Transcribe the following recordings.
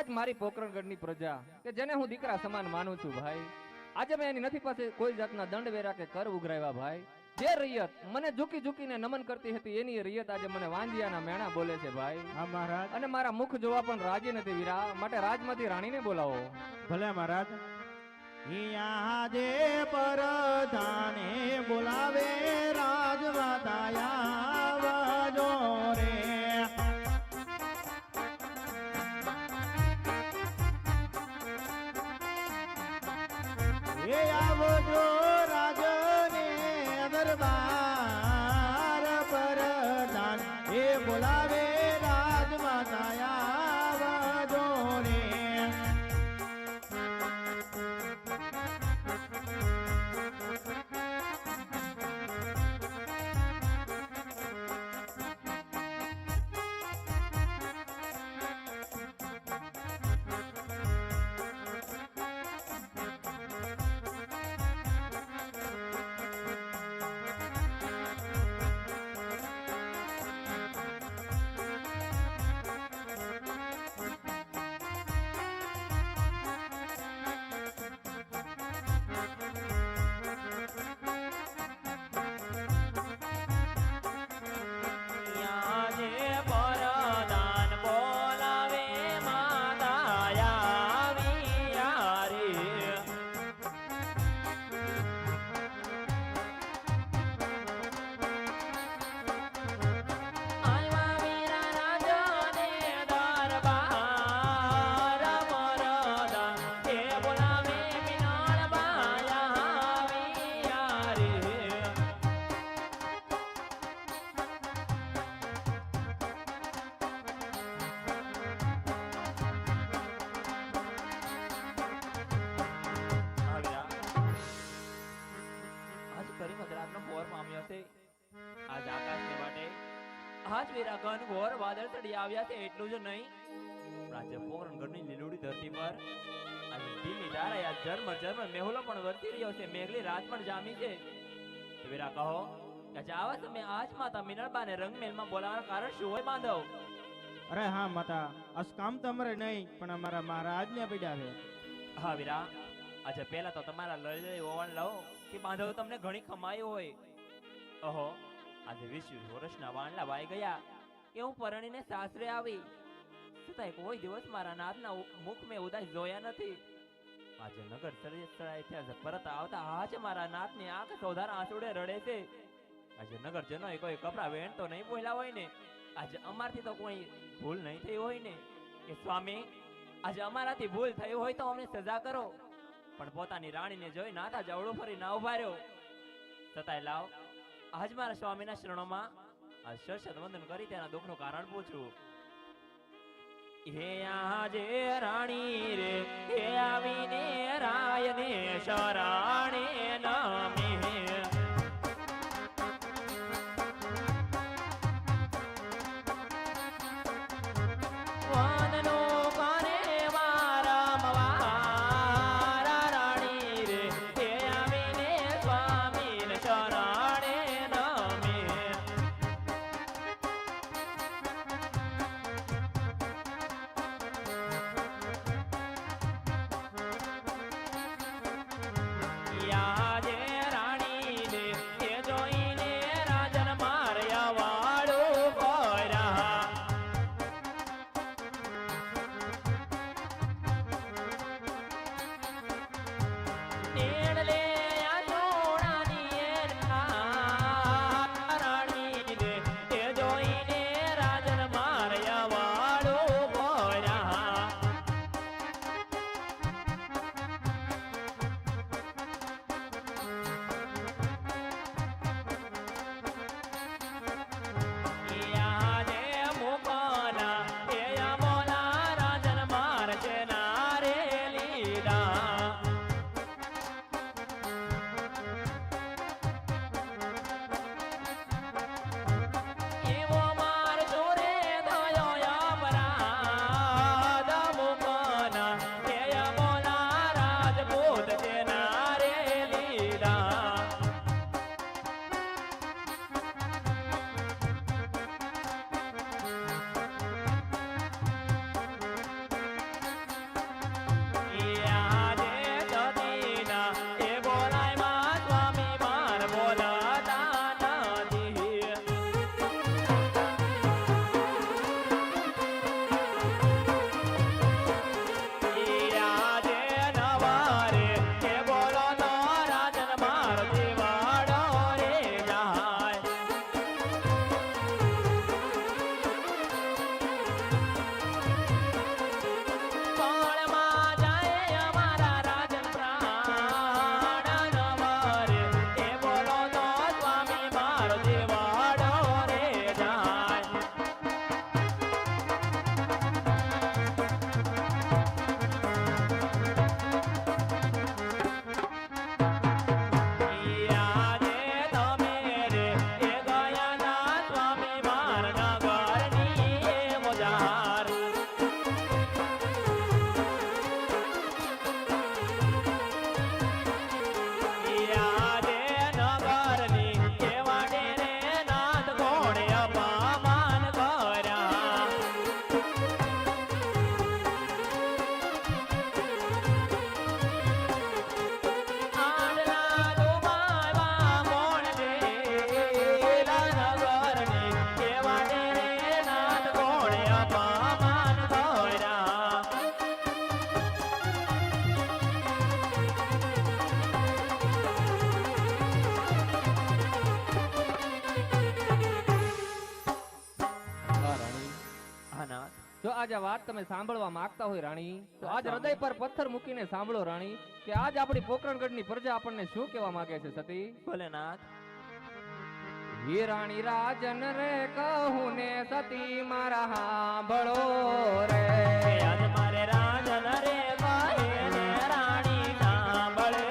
આજ મારી પોકરણગઢની પ્રજા કે જેને હું દીકરા સમાન માનું છું ભાઈ, આજે મેં એની નથી પાસે કોઈ જાતના દંડ વેરા કે કર ઉઘરાવ્યા ભાઈ. જે રૈયત મને ઝૂકી ઝૂકીને નમન કરતી હતી એની રૈયત આજે મને વાંજિયાના મેણા બોલે છે ભાઈ. હા મહારાજ. અને મારા મુખ જોવા પણ રાજી નથી વીરા, માટે રાજમાંથી રાણીને બોલાવો. ભલે મહારાજ. આજે પરધાને બોલાવે રાજમાતા આવજો રે. એ આવજો રાજને દરબાર પરધાન એ બોલાવે રાજમાતા આવજો રે. આજ વેરા ઘન ઘોર વાદળ ચડી આવ્યા છે એટલું જ નહીં, રાજ્ય પોકરણગઢની લીલુડી ધરતી પર આજે ધીમી ધારાએ ઝરમર ઝરમર મેહુલો પણ વરસી રહ્યો છે, મેઘલી રાત પણ જામી છે. તો વેરા કહો કે આવા સમયે આજ માતા મિનળબાને રંગમેલમાં બોલાવવાનું કારણ શું હોય બાંધવ? અરે હા માતા, અસ કામ તમારે નહીં પણ અમારા મહારાજને પડ્યા છે. હા વીરા, આજે પહેલા તો તમારા લઈ ઓવણ લાવો કે બાંધવ તમને ઘણી કમાઈ હોય. ઓહો, આજે 20 વર્ષના વાણલા વાઈ ગયા કે હું પરણીને સાસરે આવી, છતાંય કોઈ દિવસ મારા નાથના મુખ મેં ઉદાસ જોયા નથી. આજે નગર ચડાઈ પરત આવતા આજ મારા નાથની આંખ સોધાર આંસુડે રડે છે. આજે નગરજનોએ કોઈ કપડા વેણ તો નહીં બોલ્યા હોય ને? આજે અમારથી તો કોઈ ભૂલ નહીં થઈ હોય ને? કે સ્વામી, આજે અમારાથી ભૂલ થઈ હોય તો અમને સજા કરો. પણ પોતાની રાણીને જોઈ નાથા જવડું ફરી ના ઉભા રહ્યો. છતાંય લાવ આજ મારા સ્વામીના શરણોમાં આ શરશત વંદન કરી તેના દુઃખનું કારણ પૂછું. હે આજે રાણી રે, હે આવીને રાયને શરણે નામે. આજ આ વાત તમે સાંભળવા માંગતા હોય રાણી તો આજ હૃદય પર પથ્થર મૂકીને સાંભળો રાણી કે આજ આપણી પોકરણગઢની પ્રજા આપણને શું કહેવા માંગે છે સતી. ભોલેનાથ. હે રાણી રાજન રે કહું ને સતી મારા હાંભળો રે. આજ મારે રાજન રે કહે ને રાણી સાંભળે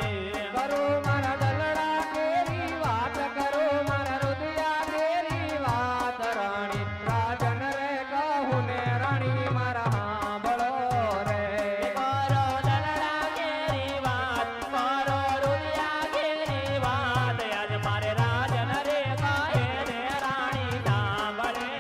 રે. કરો મારા દલડા કેરી વાત કરો મારા રુદિયા કેરી વાત રાણી રાજન રે કહું ને રાણી મારા હાંભળો રે. કરો દલડા કેરી વાત, કરો રૂપિયા કેરી વાત. આજ મારે રાજન રે કહે ને રાણી સાંભળે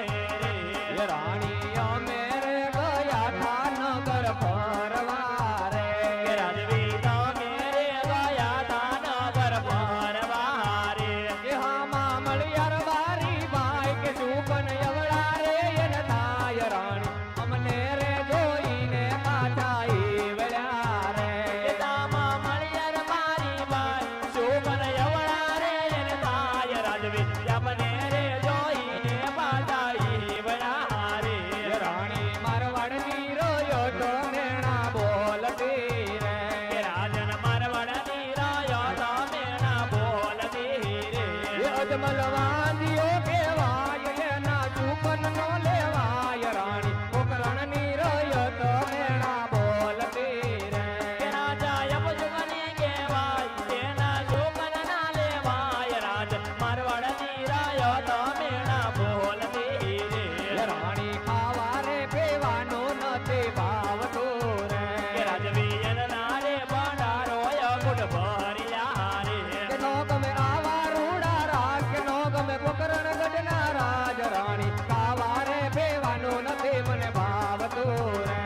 રે. એ રાણી અમે રે ગયા થા નગર ફરવા રે. કે રાજવી તમે રે ગયા તા નગર ફરવા રે. કે હામાં મળ્યાર બારી બાઈ કે શુકન એવડા રે એને થાય રાણી અમને રે જોઈને પાછા ઈ વળ્યા રે. કે તામાં મળ્યા રે મારી બાઈ, શોભન એવડા રે એને થાય રાજવી તમને રે જોઈને પાછા ઈ વળ્યા રે. એ રાણી મારવાડની રોયો તો મેણા બોલતી રે. કે રાજન મારવાડની રાયો તમે ના બોલતી રે. એ અજમલ વાંદિયો કહેવાય એના શુકન નો લેવાય રાણી પોકરણની રોયો તો મેણા બોલતી રે. કે રાજા યમજુગની કહેવાય, તેના શોભન ના લેવાય. રાજન મારવાડની રાયો તમે ના બોલતી રે. એ રાણી ખાવા રે પીવાનું નથી ભાવતું રે. કે રાજવી એના રે ભંડારો અકુટ ભર્યા રે. કે નો ગમે આવા રૂડા રાજ કે નો ગમે પોકરણ ગઢના રાજ રાણી ખાવા રે પીવાનું નથી મને ભાવતું રે.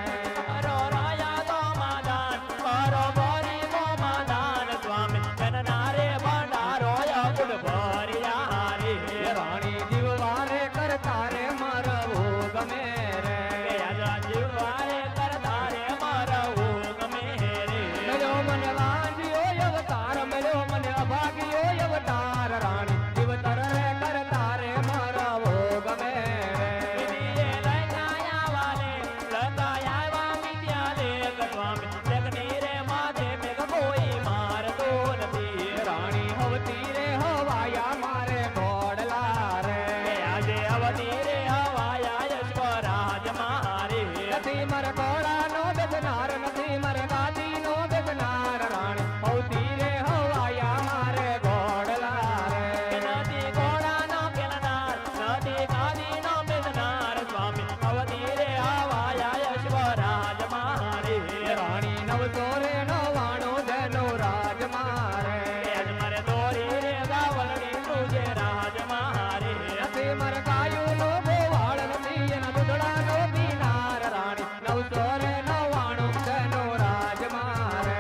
કરો રાયા તો માદાન, કરો બોરી તો માદાન. સ્વામી એના રે ભંડારો અકુટ ભર્યા રે. એ રાણી જીવવા રે કરતા રે મરવું ગમે રે. કે આજા જીવવારે કરતા રે મરવું ગમે રે. મળ્યો મને વાંજ્યો અવતાર મળ્યો મને અભાગ્યો અવતાર રાણી જીવતર રે કરતા રે મરવો ગમે રે. વિધિએ લઈને આયા વાલે, લતા આવ્યા વિદ્યાલે. કે સ્વામી જગની રે માથે મેઘ કોઈ મારતો નથી. રાણી હવતી રે હવાયા મારે ઘોડલા રે. કે આજે અવતી રે હવાયા યશવરાજ મારે. નથી મારે ઘોડાનો બેસનાર નથી મારે ગાદીનો બેસનાર રાણી હવતી રે હવાયા મારે ઘોડલા રે. કે નથી ઘોડાનો ખેલનાર, નથી ગાદીનો બેસનાર. સ્વામી અવતી રે હવાયા યશવરાજ મારે. રાણી નવસો રે નવાણું ધનું રાજ મારે. કે આજ મારે દોરી રે ગાવલડી તુજે રાજ મારે. નથી મારે ગાયું નો ગોવાળ નથી એના દૂધડાનો પીનાર રાણી નવસો રે નવાણું ધનું રાજ મારે.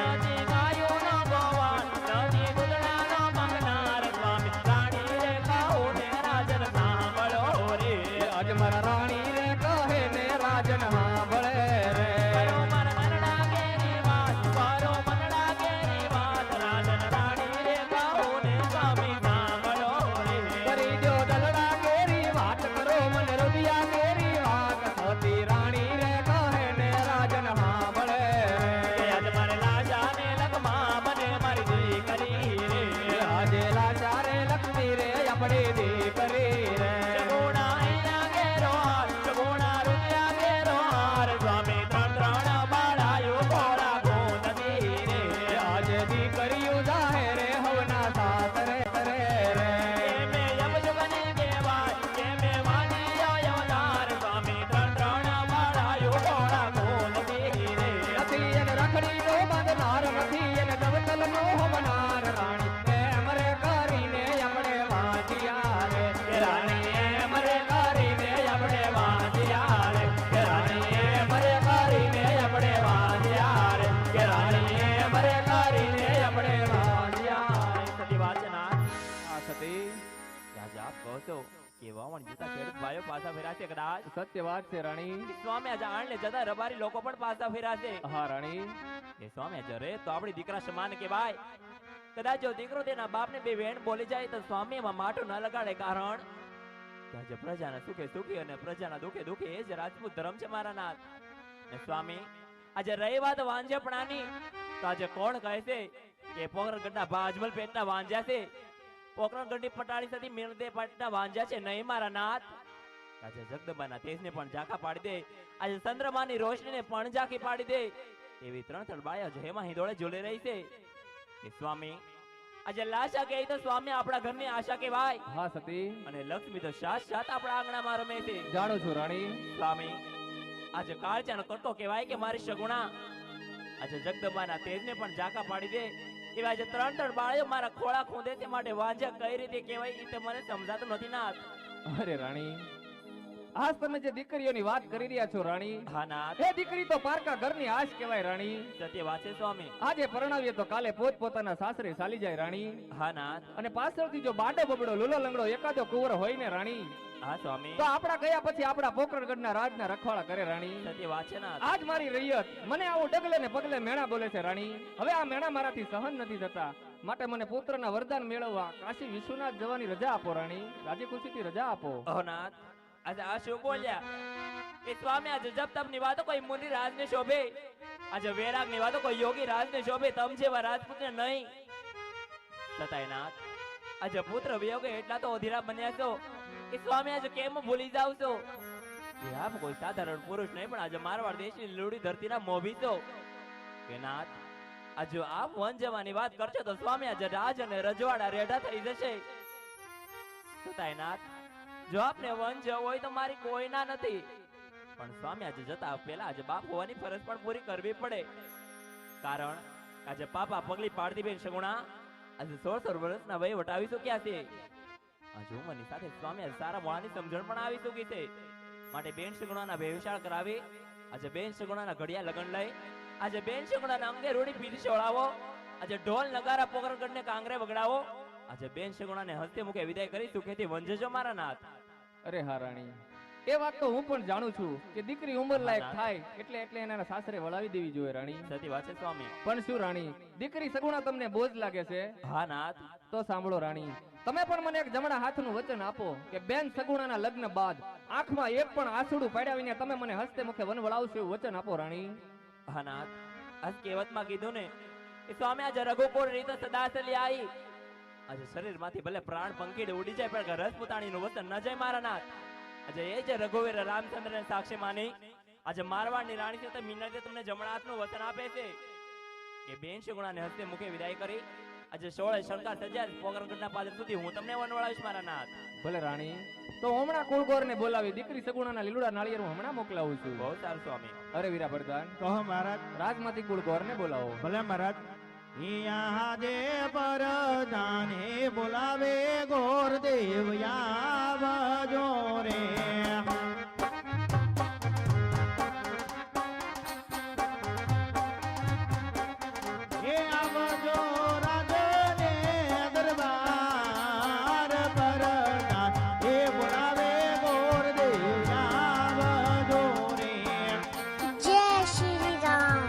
નથી ગાયોનો ગોવાળ, નથી દૂધડાનો માંગનાર. સ્વામી રાણી રે કહો ને રાજન સાંભળો રે. આજ મારા રાણી રે કહે ને રાજન સાંભળે રે. કરો મારા નરડા કેરી વાત, કરો મનડા કેરી વાત. રાજન રાણી રે કહો ને સ્વામી સાંભળો રે. કરી દ્યો દલડા કેરી વાત કરો મને રુદિયા કેરી વાત સતી રાણી રે કહે ને રાજન સાંભળે કે આજ મારે લાજા ને લગમાં બને મારી દીકરી રે. આજે લાચા રે લક્ષ્મી રે આપણી દીકરી રે. ચગોણા અહીંયા ઘેરો હાર, ચગોણા રૂપિયા ઘેરો હાર. સ્વામી ત્રણ ત્રણ બાળાયું ઘોડા ગોંદતી રે. આજે દીકરીઓ જાહે રે હવના સાસરે કરે રે. કેમે યમજુગની કહેવાય, કેમે વાંદિયો અવતાર. સ્વામી ત્રણ ત્રણ બાળાયું ઘોડા ગોંદતી રે. નથી એને રખડી નો બાંધનાર નથી એને દવતલ નો હોમનાર રાણી એમ રે કરીને આપણે વાંચ્યા રે. કે રાણી એમ રે કરીને આપણે વાંધ્યા રે. કે રાણી એમ રે કરીને આપણે વાંધ્યા રે. કે રાણી એમ રે કરીને આપણે વાંધ્યા રે. સતી વાચનાર આ સતી આજે આપ કહો છો કે વાવણ જતા ખેડૂત ભાઈઓ પાછા ફેરાશે કદાચ. સત્ય વાત છે રાણી. સ્વામી આજે આણલે જતા રબારી લોકો પણ પાછા ફેરાશે. હા રાણી. એ સ્વામી આજે રે તો આપણી દીકરા સમાન કહેવાય. કદાચ જો દીકરો તેના બાપને બે વેણ બોલી જાય તો સ્વામી એમાં માટું ન લગાડે, કારણ તો આજે પ્રજાના સુખે સુખી અને પ્રજાના દુખે દુખી એ જ રાજપૂત ધર્મ છે મારા નાથ. ને સ્વામી આજે રહી વાત વાંજપણાની, તો આજે કોણ કહે છે કે પોકરણગઢના ભાજમલ પેટના વાંજ્યા છે, પોકરણગઢની પટાળી સાથે મિરદે પાટના વાંજ્યા છે નહીં મારા નાથ. આજે જગદંબાના તેજને પણ ઝાંખા પાડી દે, આજે ચંદ્રમાની રોશનીને પણ ઝાંખી પાડી દે એવી ત્રણ ત્રણ બાયા જેમાં હિંદોળે ઝૂલી રહી છે. કે સ્વામી આજે લાશા કહે તો સ્વામી આપણા ઘરની આશા કહેવાય, હા સતી, અને લક્ષ્મી તો સાત સાત આપણા આંગણામાં રમે છે. જાણું છું રાણી. સ્વામી આજે કાળચાનો કરતો કહેવાય કે મારી સગુણા આજે જગદંબાના તેજને પણ ઝાંખા પાડી દે એવા આજે ત્રણ ત્રણ બાળીઓ મારા ખોળા ખૂંદે તે માટે વાંજ્યા કઈ રીતે કહેવાય એ તો મને સમજાતું નથી નાથ. અરે રાણી, આજ તમે જે દીકરીઓની વાત કરી રહ્યા છો રાણી, હા નાથ, એ દીકરી તો પારકા ઘરની આશ કહેવાય રાણી. સત્ય વાત છે સ્વામી. આજે પરણાવીએ તો કાલે પોત પોતાના સાસરે ચાલી જાય રાણી. હા નાથ, અને પાછળથી જો બાડો બબડો લુલો લંગડો એકાદો કુંવર હોય ને રાણી, હા સ્વામી, તો આપણા ગયા પછી આપણા પોકરણગઢના રાજના રખવાળા કરે રાણી. સત્ય વાત છે નાથ. આજ મારી રૈયત મને આવું ડગલે ને પગલે મેણા બોલે છે રાણી. હવે આ મેણા મારાથી સહન નથી થતા, માટે મને પુત્રના વરદાન મેળવવા કાશી વિશ્વનાથ જવાની રજા આપો રાણી. રાજી ખુશીથી રજા આપો. ઓહ નાથ, આજે આ શું બોલ્યા એ સ્વામી? આજે જપ તપની વાતો કોઈ મુનિ રાજને શોભે, આજે વૈરાગની વાતો કોઈ યોગી રાજને શોભે, તમ જેવા રાજપૂતને નહીં. છતાંય નાથ, આજે પુત્ર વિયોગે એટલા તો અધીરા બન્યા છો કે સ્વામી આજે કેમ ભૂલી જાવ છો કે આપ કોઈ સાધારણ પુરુષ નહીં, પણ આજે મારવાડ દેશની લૂડી ધરતીના મોભી છો. કે નાથ, આજે આપ વન જવાની વાત કરશો તો સ્વામી આજે રાજ અને રજવાડા રેઢા થઈ જશે. છતાંય નાથ, જો આપને વન જવું હોય તો મારી કોઈ ના નથી, પણ સ્વામી આજે જતા પહેલા આજે બાપ હોવાની ફરજ પણ પૂરી કરવી પડે. કારણ આજે પાપા પગલી પાડતી બેન સગુણા આજે 16 વર્ષના વય વટાવી ચૂક્યા છે. આજે ઉંમરની સાથે સ્વામી આજે સારા મોળાની સમજણ પણ આવી ચૂકી છે, માટે બેન સગુણાના ભેવિશાળ કરાવી આજે બેન સગુણાના ઘડિયા લગન લઈ આજે બેન સગુણાના અંગે રૂડી પીરી છોડાવો, આજે ઢોલ નગારા પોકરણગઢને કાંગરે વગડાવો, આજે બેન સગુણાને હસ્તે મુખે વિદાય કરી સુખેથી વંજજો મારા નાથ. અરે હા રાણી, એ વાત તો હું પણ જાણું છું કે દીકરી ઉંમર લાયક થાય એટલે એના સાસરે વળાવી દેવી જોઈએ રાણી. સતી વાત છે સ્વામી. પણ શું રાણી, દીકરી સગુણા તમને બોજ લાગે છે? હા નાથ, તો સાંભળો રાણી, તમે પણ મને એક જમણા હાથનું વચન આપો કે બેન સગુણાના લગ્ન બાદ આંખમાં એક પણ આંસુડું પાડ્યા વિના તમે મને હસ્તે મુખે વન વળાવશો એવું વચન આપો રાણી. હા નાથ, આજ કહેવતમાં કીધું ને કે સ્વામી આજે રઘુકુળ રીત સદા ચલી આવી, આજે શરીરમાંથી ભલે પ્રાણ પંખીડે ઉડી જાય પણ રજપૂતાણીનું વચન ન જાય મારા નાથ. આજે એ જે રઘુવીર રામચંદ્રને સાક્ષી માની આજે મારવાડની રાણી છે તો મીનળે તમને જમણા હાથનું વચન આપે છે કે બેન સગુણાને હસ્તે મુખે વિદાય કરી આજે 16 શંકા સજ્જા પોકરણગઢના પાદર સુધી હું તમને વન વળાવીશ મારા નાથ. ભલે રાણી, તો હમણાં કુળગોરને બોલાવી દીકરી સગુણાના લીલુડા નાળિયેર હું હમણાં મોકલાવું છું. બહુ સારું સ્વામી. અરે વીરા પ્રધાન, કહો મહારાજ. રાજમાંથી કુળગોરને બોલાવો. ભલે મહારાજ. યા દે પરદાને બોલાવે ગોર દેવ આવજો રે. એ આવજો રાજને દરબાર પરદાન એ બોલાવે ગોર દેવ આવજો રે. जय श्री राम।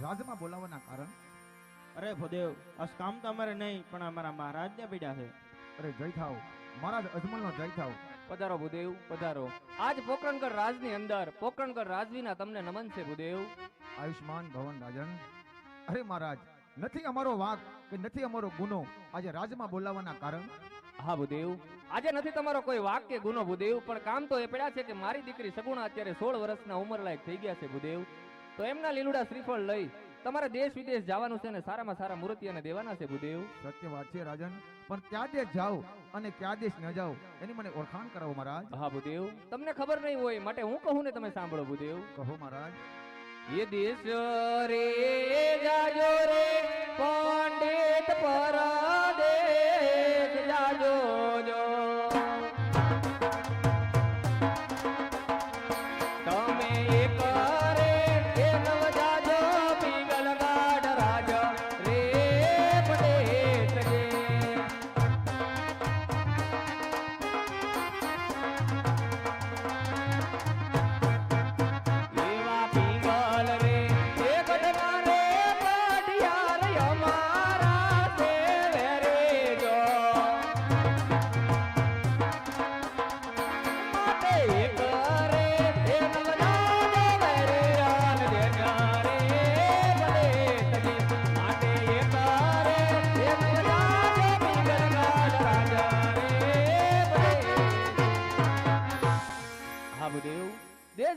રાજમાં બોલાવવાના કારણ? અરે ભદેવ, આ કામ તો અમારે નહીં, પણ અમારા મહારાજને પીડ્યા છે. અરે જય થાવ મહારાજ, અજમલનો જય થાવ. પધારો ભૂદેવ, પધારો. આજ પોકરણગઢ રાજની અંદર પોકરણગઢ રાજવીના તમને નમન છે ભૂદેવ. આયુષ્માન ભવન રાજન. અરે મહારાજ, નથી અમારો વાંક કે નથી અમારો ગુનો આજે રાજમાં બોલાવવાના કારણ? હા ભૂદેવ, આજે નથી તમારો કોઈ વાક કે ગુનો ભૂદેવ, પણ કામ તો એ પડ્યા છે કે મારી દીકરી સગુણા અત્યારે 16 વર્ષના ઉંમર લાયક થઈ ગયા છે ભૂદેવ. તો એમના લીલુડા શ્રીફળ લઈ તમારે દેશ વિદેશ જવાનું છે અને સારામાં સારા મૂર્તિઓને દેવાના છે ભૂદેવ. સત્ય વાત છે રાજન, પણ ક્યાં દેશ જાઓ અને ક્યાં દેશ ન જાઓ એની મને ઓળખાણ કરાવો મહારાજ. હા ભૂદેવ, તમને ખબર નહીં હોય માટે હું કહું ને તમે સાંભળો ભૂદેવ. કહો મહારાજ. ये देश रे जाजो रे पंडित परदेश जाजो जो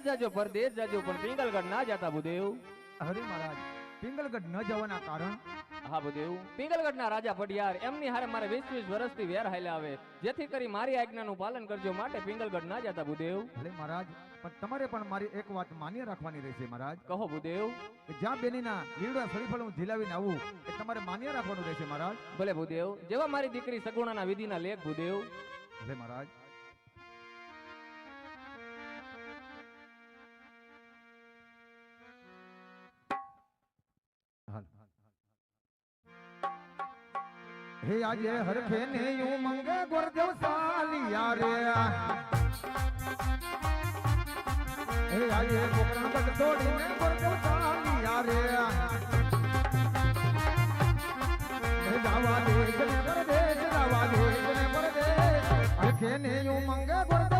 જાજો પરદેશ જાજો પણ પિંગલગઢ ના જાતા ભૂદેવ. અરે મહારાજ પિંગલગઢ ન જવાના કારણ હા ભૂદેવ, પિંગલગઢના રાજા પડિયાર એમની હારે મારે 20 વર્ષથી વેર હાલ્યા આવે, જેથી કરી મારી આજ્ઞાનું પાલન કરજો માટે પિંગલગઢ ના જાતા ભૂદેવ. ભલે મહારાજ પણ તમારે પણ મારી એક વાત માન્ય રાખવાની રહેશે મહારાજ. કહો ભૂદેવ. કે જ્યાં બેનીના લીવડા શ્રીફળ હું ઝીલાવીને આવું એ તમારે માન્ય રાખવાનું રહેશે મહારાજ. ભલે ભૂદેવ, જેવા મારી દીકરી સગુણાના વિધિના લેખ ભૂદેવ. ભલે મહારાજ. હે આજે હરખે ને યુ મંગે ગોરદેવ સાલિયા રે. હે આજે કોકરણ બટ તોડીને ગોરદેવ સાલિયા રે. હે જાવા દે જને પરદેશ, જાવા દે જને પરદેશ. હરખે ને યુ મંગે ગોરદેવ